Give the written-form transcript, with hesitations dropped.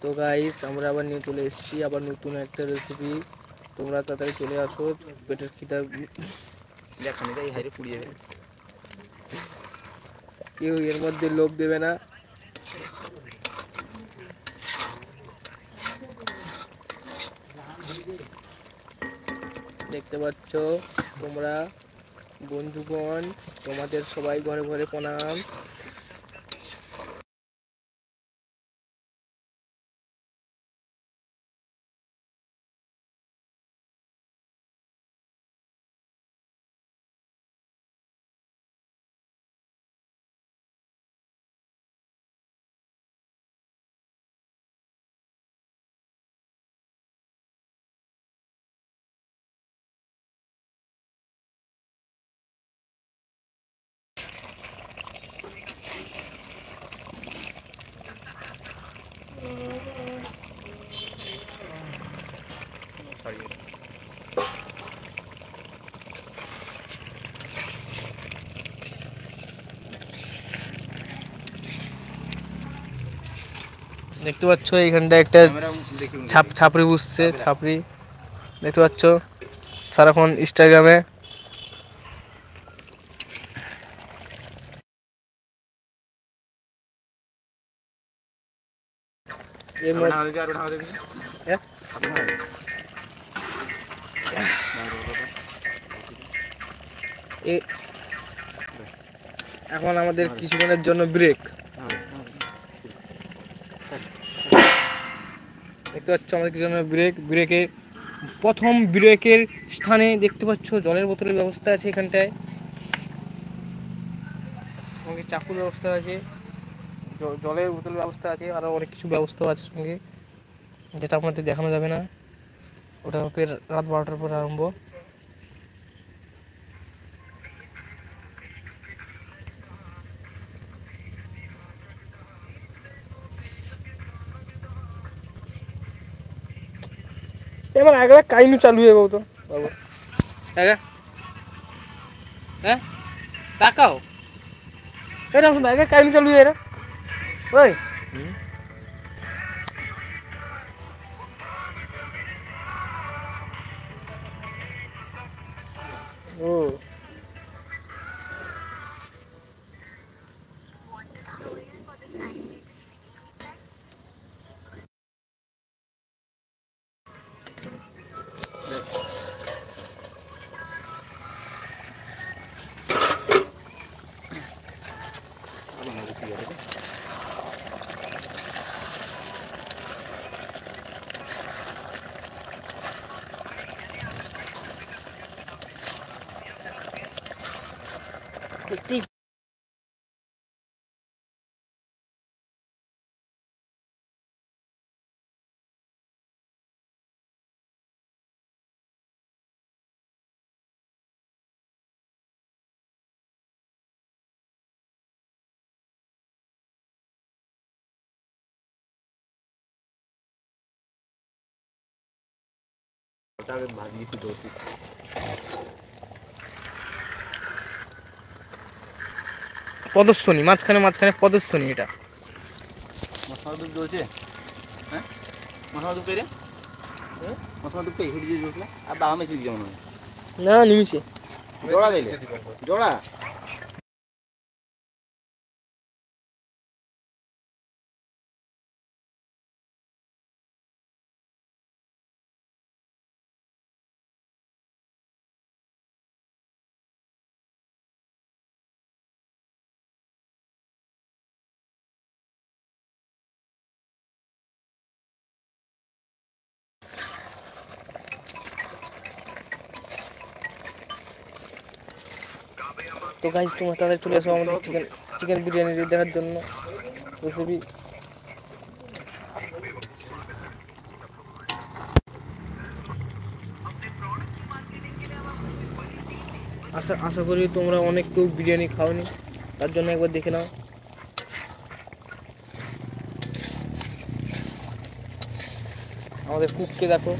তো গাইস আমরা আবার নিয়ে চলে এসেছি আবার নতুন একটা রেসিপি। তোমরা তাড়াতাড়ি চলে আসো, পেটের খিদা দেখো এই হাইরে পুড়িয়ে যাবে, কেউ এর মধ্যে লোভ দেবে না। দেখতে পাচ্ছ তোমরা বন্ধুগণ, তোমাদের সবাই ঘরে ঘরে প্রণাম। দেখতে পাচ্ছ এখানটা একটা ছাপড়ি বুঝছে, ছাপড়ি দেখতে পাচ্ছ সারাক্ষণ ইনস্টাগ্রামে। এখন আমাদের কিছুক্ষণের জন্য ব্রেক। দেখতে পাচ্ছ আমাদের কিছুক্ষণের ব্রেকে প্রথম ব্রেকের স্থানে দেখতে পাচ্ছ জলের বোতলের ব্যবস্থা আছে। এখানটায় সঙ্গে চাকুর ব্যবস্থা আছে, জলের বোতলের ব্যবস্থা আছে, আরও অনেক কিছু ব্যবস্থাও আছে সঙ্গে, যেটা আপনাদের দেখানো যাবে না। ওটা ফের রাত 12টার পর আরম্ভ। এবার আগলা কাইনু চালু হয়ে তো বাবু আগা হ্যাঁ তাকাও এটা আগে কাইনু চালু হয়ে রে ওই ও দেখতেই প্রদর্শনী মাঝখানে মাঝখানে প্রদর্শনী। এটা মশলা দুধ চলছে, হ্যাঁ মশলা দুধ পেরে মশলা দুধ পেয়ে হিট দিয়ে চলছে আর দাম বেশি যেমন না নিমিছে জোড়া দিলে জোড়া তো গাইস তোমরা তাদের চলে আসো আমাদের চিকেন বিরিয়ানি দেখার জন্য রেসিপি। আশা করি তোমরা অনেক কেউ বিরিয়ানি খাওনি, তার জন্য একবার দেখে নাও। আমাদের কুককে দেখো।